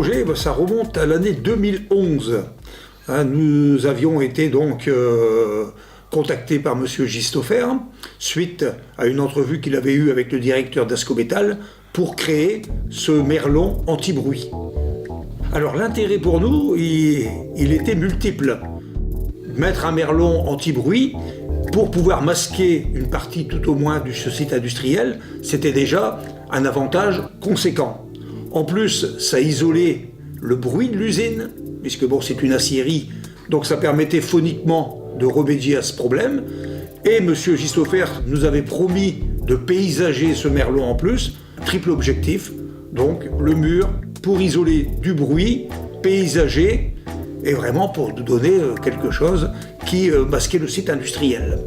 projet, ça remonte à l'année 2011. Nous avions été donc contactés par M. Gistofer, suite à une entrevue qu'il avait eue avec le directeur d'Ascométal, pour créer ce merlon anti-bruit. Alors l'intérêt pour nous, il était multiple. Mettre un merlon anti-bruit pour pouvoir masquer une partie tout au moins de ce site industriel, c'était déjà un avantage conséquent. En plus, ça isolait le bruit de l'usine, puisque bon, c'est une aciérie, donc ça permettait phoniquement de remédier à ce problème. Et M. Gistofer nous avait promis de paysager ce merlon en plus, triple objectif, donc le mur pour isoler du bruit, paysager, et vraiment pour nous donner quelque chose qui masquait le site industriel.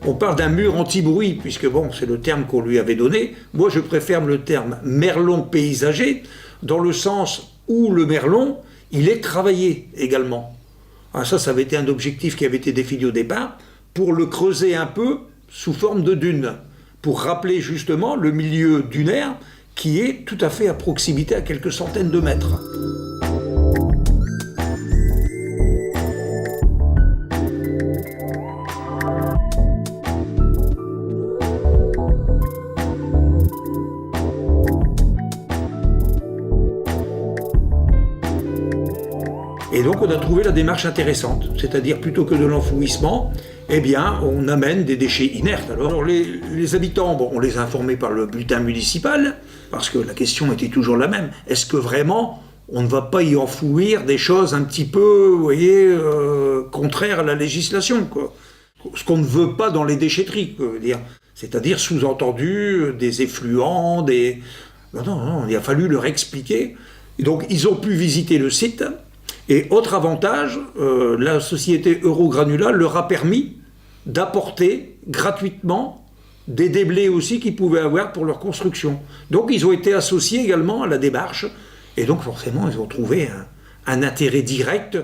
On parle d'un mur anti-bruit, puisque bon, c'est le terme qu'on lui avait donné. Moi, je préfère le terme merlon paysager, dans le sens où le merlon, il est travaillé également. Alors ça avait été un objectif qui avait été défini au départ, pour le creuser un peu sous forme de dune, pour rappeler justement le milieu dunaire qui est tout à fait à proximité, à quelques centaines de mètres. Et donc on a trouvé la démarche intéressante, c'est-à-dire plutôt que de l'enfouissement, eh bien on amène des déchets inertes. Alors les habitants, bon, on les a informés par le bulletin municipal, parce que la question était toujours la même. Est-ce que vraiment on ne va pas y enfouir des choses un petit peu, vous voyez, contraires à la législation, quoi. Ce qu'on ne veut pas dans les déchetteries, quoi, dire. C'est-à-dire sous-entendu des effluents, des... Non, il a fallu leur expliquer. Et donc ils ont pu visiter le site. Et autre avantage, la société Eurogranula leur a permis d'apporter gratuitement des déblais aussi qu'ils pouvaient avoir pour leur construction. Donc ils ont été associés également à la démarche, et donc forcément ils ont trouvé un intérêt direct,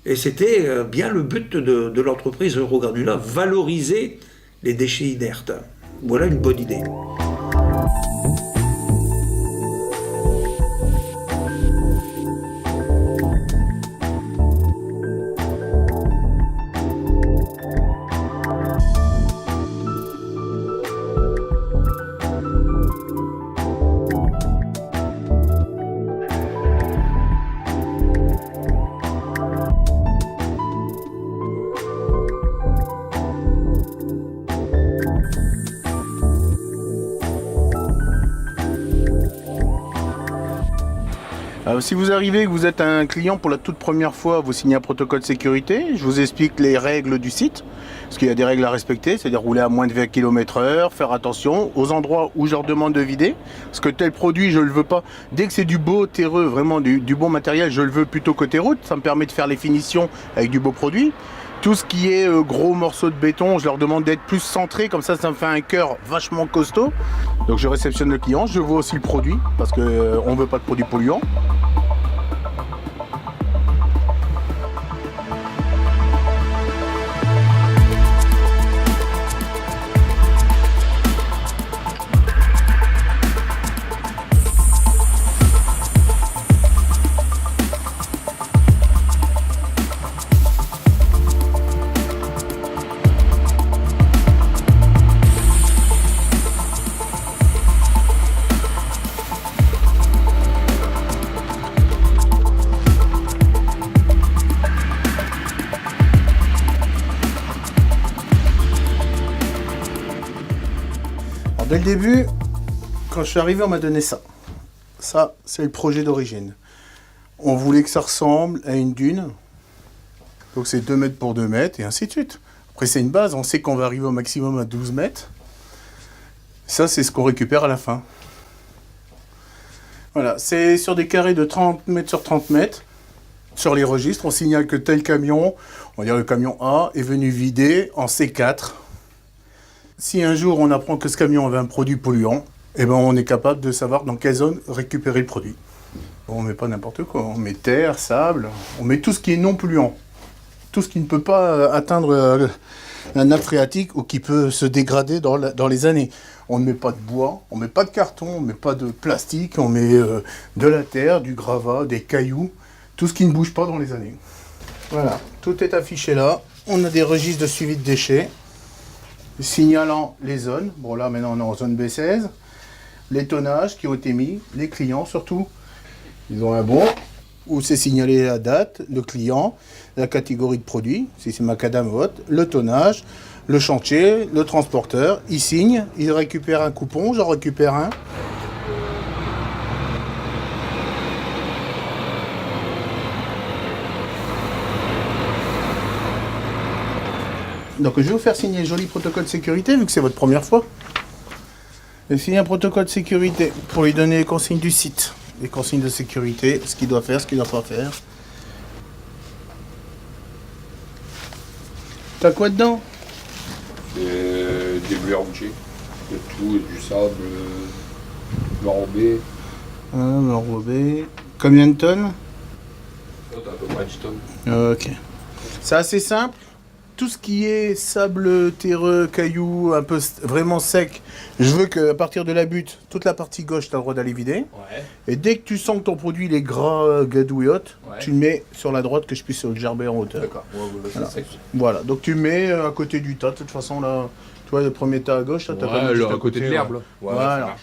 et c'était bien le but de l'entreprise Eurogranula, valoriser les déchets inertes. Voilà une bonne idée. Si vous arrivez et que vous êtes un client pour la toute première fois, vous signez un protocole de sécurité. Je vous explique les règles du site, parce qu'il y a des règles à respecter, c'est-à-dire rouler à moins de 20 km/h, faire attention aux endroits où je leur demande de vider, parce que tel produit, je ne le veux pas. Dès que c'est du beau terreux, vraiment du bon matériel, je le veux plutôt côté route. Ça me permet de faire les finitions avec du beau produit. Tout ce qui est gros morceaux de béton, je leur demande d'être plus centré, comme ça me fait un cœur vachement costaud. Donc je réceptionne le client, je vois aussi le produit, parce qu'on ne veut pas de produits polluants. Dès le début, quand je suis arrivé, on m'a donné ça. Ça, c'est le projet d'origine. On voulait que ça ressemble à une dune. Donc c'est 2 mètres pour 2 mètres et ainsi de suite. Après, c'est une base. On sait qu'on va arriver au maximum à 12 mètres. Ça, c'est ce qu'on récupère à la fin. Voilà, c'est sur des carrés de 30 mètres sur 30 mètres. Sur les registres, on signale que tel camion, on va dire le camion A, est venu vider en C4. Si un jour on apprend que ce camion avait un produit polluant, eh ben on est capable de savoir dans quelle zone récupérer le produit. On ne met pas n'importe quoi, on met terre, sable, on met tout ce qui est non polluant. Tout ce qui ne peut pas atteindre la nappe phréatique ou qui peut se dégrader dans les années. On ne met pas de bois, on ne met pas de carton, on ne met pas de plastique, on met de la terre, du gravat, des cailloux, tout ce qui ne bouge pas dans les années. Voilà, tout est affiché là. On a des registres de suivi de déchets, signalant les zones. Bon là maintenant on est en zone B16. Les tonnages qui ont été mis, les clients surtout. Ils ont un bon où c'est signalé la date, le client, la catégorie de produit, si c'est macadam ou autre, le tonnage, le chantier, le transporteur. Ils signent, ils récupèrent un coupon, j'en récupère un. Donc je vais vous faire signer un joli protocole de sécurité vu que c'est votre première fois. Je vais signer un protocole de sécurité pour lui donner les consignes du site. Les consignes de sécurité, ce qu'il doit faire, ce qu'il ne doit pas faire. T'as quoi dedans? Des blés routiers, de tout, du sable, l'enrobé. L'enrobé. Combien de tonnes? Ça, t'as à peu près 10 tonnes. Ok. C'est assez simple. Tout ce qui est sable terreux, cailloux, un peu vraiment sec, je veux qu'à partir de la butte, toute la partie gauche, tu as le droit d'aller vider. Ouais. Et dès que tu sens que ton produit il est gras, gadou et haute, Ouais. tu le mets sur la droite que je puisse le gerber en hauteur. D'accord. Ouais, Voilà. c'est sec. Voilà, donc tu mets à côté du tas. De toute façon, là, tu vois, le premier tas à gauche, là, t'as pas Ouais, juste à côté de l'herbe, là. Ouais, Voilà. ça marche.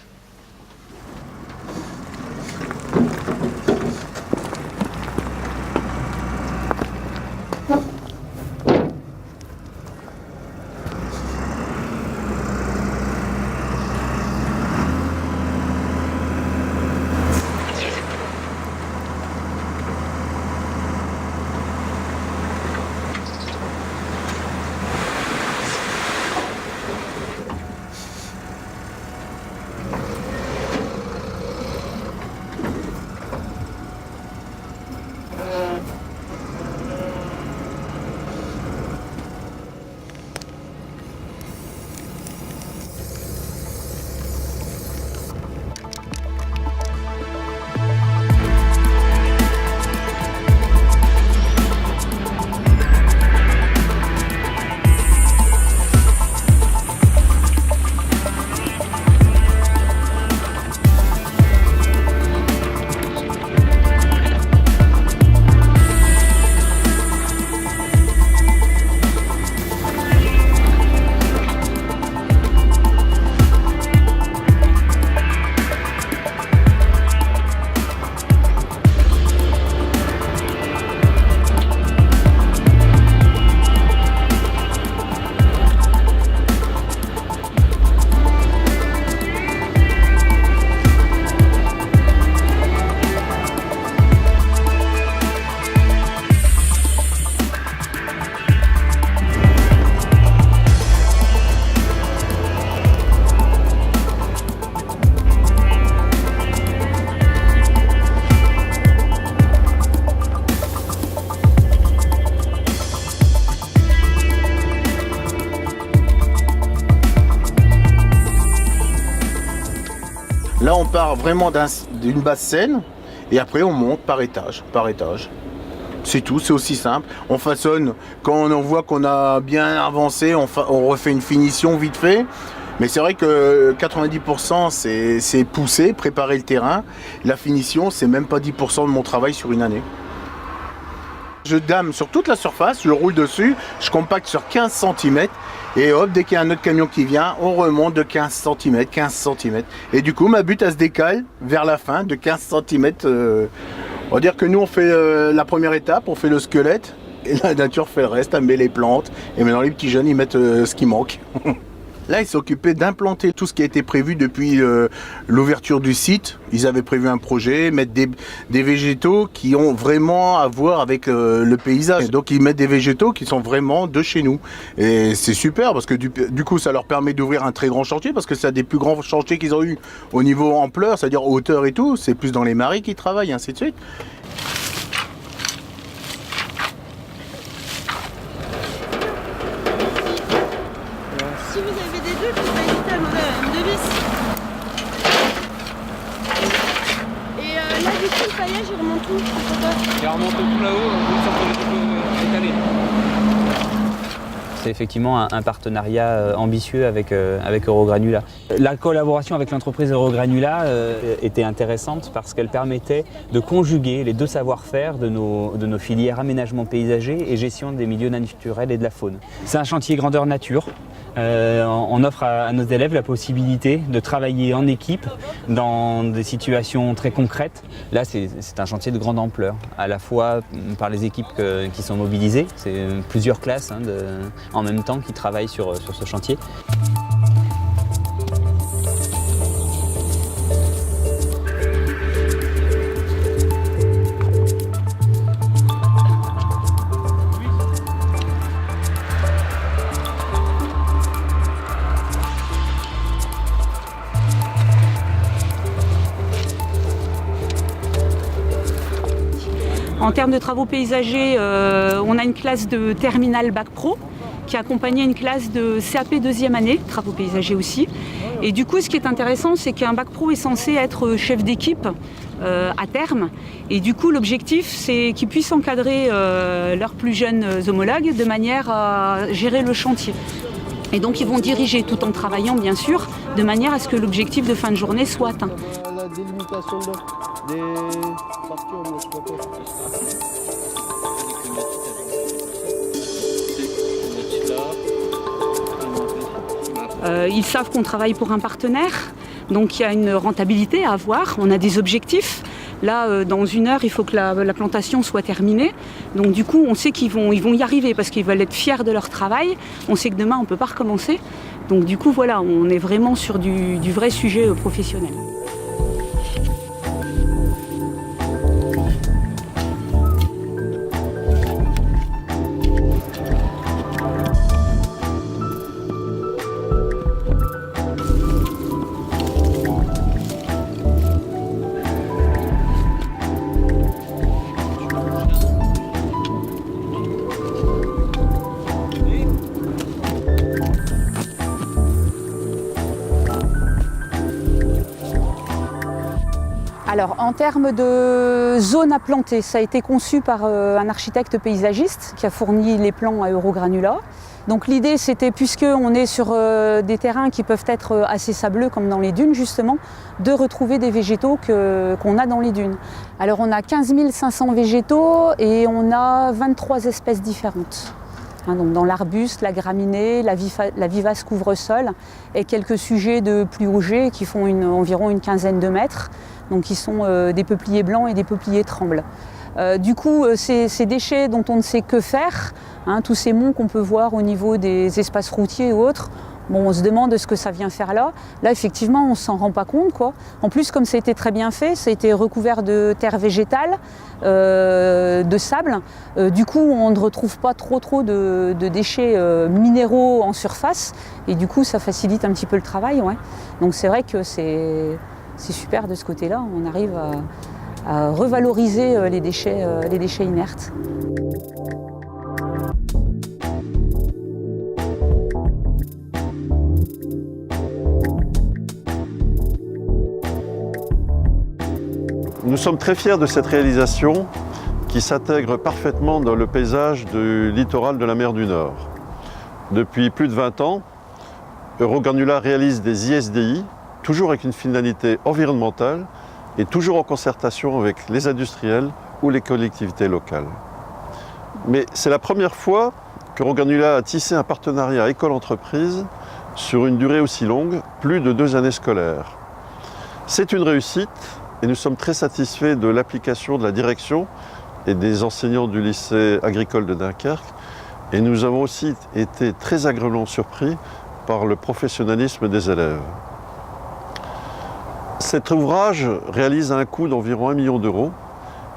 Là, on part vraiment d'une basse scène et après on monte par étage, par étage. C'est tout, c'est aussi simple. On façonne, quand on voit qu'on a bien avancé, on refait une finition vite fait. Mais c'est vrai que 90% c'est pousser, préparer le terrain. La finition, c'est même pas 10% de mon travail sur une année. Je dame sur toute la surface, je roule dessus, je compacte sur 15 cm et hop, dès qu'il y a un autre camion qui vient, on remonte de 15 cm, 15 cm. Et du coup, ma butte, elle se décale vers la fin de 15 cm. On va dire que nous, on fait la première étape, on fait le squelette et la nature fait le reste, elle met les plantes. Et maintenant, les petits jeunes, ils mettent ce qui manque. Là, ils s'occupaient d'implanter tout ce qui a été prévu depuis l'ouverture du site. Ils avaient prévu un projet, mettre des végétaux qui ont vraiment à voir avec le paysage. Et donc, ils mettent des végétaux qui sont vraiment de chez nous. Et c'est super parce que du coup, ça leur permet d'ouvrir un très grand chantier parce que c'est un des plus grands chantiers qu'ils ont eu au niveau ampleur, c'est-à-dire hauteur et tout. C'est plus dans les marais qu'ils travaillent, ainsi de suite. Si vous avez des doutes, faut pas hésiter à demander à une devis. Et là, du coup, le paillage, il remonte où? Il remonte tout là-haut, vous sortez les étalés. c'est effectivement un partenariat ambitieux avec Eurogranula. La collaboration avec l'entreprise Eurogranula était intéressante parce qu'elle permettait de conjuguer les deux savoir-faire de nos filières aménagement paysager et gestion des milieux naturels et de la faune. C'est un chantier grandeur nature. On offre à nos élèves la possibilité de travailler en équipe dans des situations très concrètes. Là, c'est un chantier de grande ampleur, à la fois par les équipes qui sont mobilisées, c'est plusieurs classes en même temps qui travaillent sur ce chantier. En termes de travaux paysagers, on a une classe de terminale bac pro qui a accompagné une classe de CAP deuxième année, travaux paysagers aussi. Et du coup, ce qui est intéressant, c'est qu'un bac pro est censé être chef d'équipe à terme. Et du coup, l'objectif, c'est qu'ils puissent encadrer leurs plus jeunes homologues de manière à gérer le chantier. Et donc, ils vont diriger tout en travaillant, bien sûr, de manière à ce que l'objectif de fin de journée soit atteint. La délimitation des parties, je sais pas quoi. Ils savent qu'on travaille pour un partenaire, donc il y a une rentabilité à avoir, on a des objectifs. Là, dans 1 heure, il faut que la plantation soit terminée. Donc du coup, on sait qu'ils vont y arriver parce qu'ils veulent être fiers de leur travail. On sait que demain, on ne peut pas recommencer. Donc du coup, voilà, on est vraiment sur du vrai sujet professionnel. Alors, en termes de zone à planter, ça a été conçu par un architecte paysagiste qui a fourni les plans à Eurogranula. Donc l'idée, c'était, puisqu'on est sur des terrains qui peuvent être assez sableux, comme dans les dunes justement, de retrouver des végétaux qu'on a dans les dunes. Alors on a 15 500 végétaux et on a 23 espèces différentes. Donc dans l'arbuste, la graminée, la vivace couvre-sol et quelques sujets de plus haut jet qui font environ une quinzaine de mètres. Donc qui sont des peupliers blancs et des peupliers trembles. Du coup, ces déchets dont on ne sait que faire, tous ces monts qu'on peut voir au niveau des espaces routiers ou autres, bon, on se demande ce que ça vient faire là. Là, effectivement, on ne s'en rend pas compte, quoi. En plus, comme ça a été très bien fait, ça a été recouvert de terre végétale, de sable. Du coup, on ne retrouve pas trop de déchets minéraux en surface. Et du coup, ça facilite un petit peu le travail. Ouais. Donc c'est vrai que c'est super de ce côté-là. On arrive à revaloriser les déchets inertes. Nous sommes très fiers de cette réalisation qui s'intègre parfaitement dans le paysage du littoral de la mer du Nord. Depuis plus de 20 ans, Eurogranula réalise des ISDI, toujours avec une finalité environnementale et toujours en concertation avec les industriels ou les collectivités locales. Mais c'est la première fois qu'Eurogranula a tissé un partenariat école-entreprise sur une durée aussi longue, plus de 2 années scolaires. C'est une réussite et nous sommes très satisfaits de l'application de la direction et des enseignants du lycée agricole de Dunkerque. Et nous avons aussi été très agréablement surpris par le professionnalisme des élèves. Cet ouvrage réalise un coût d'environ 1 million d'euros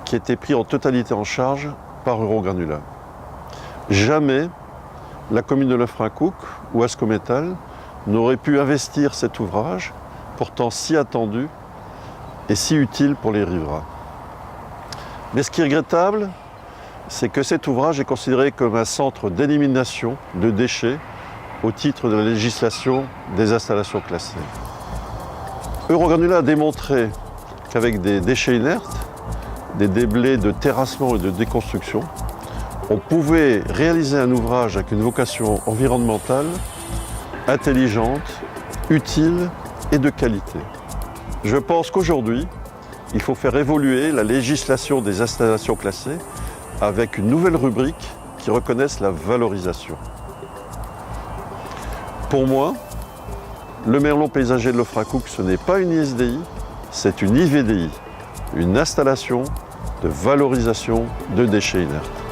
qui a été pris en totalité en charge par Eurogranula. Jamais la commune de Lefrancouc ou Ascométal n'aurait pu investir cet ouvrage, pourtant si attendu et si utile pour les riverains. Mais ce qui est regrettable, c'est que cet ouvrage est considéré comme un centre d'élimination de déchets au titre de la législation des installations classées. Eurogranula a démontré qu'avec des déchets inertes, des déblais de terrassement et de déconstruction, on pouvait réaliser un ouvrage avec une vocation environnementale, intelligente, utile et de qualité. Je pense qu'aujourd'hui, il faut faire évoluer la législation des installations classées avec une nouvelle rubrique qui reconnaisse la valorisation. Pour moi, le merlon paysager de l'Ofracook, ce n'est pas une ISDI, c'est une IVDI, une installation de valorisation de déchets inertes.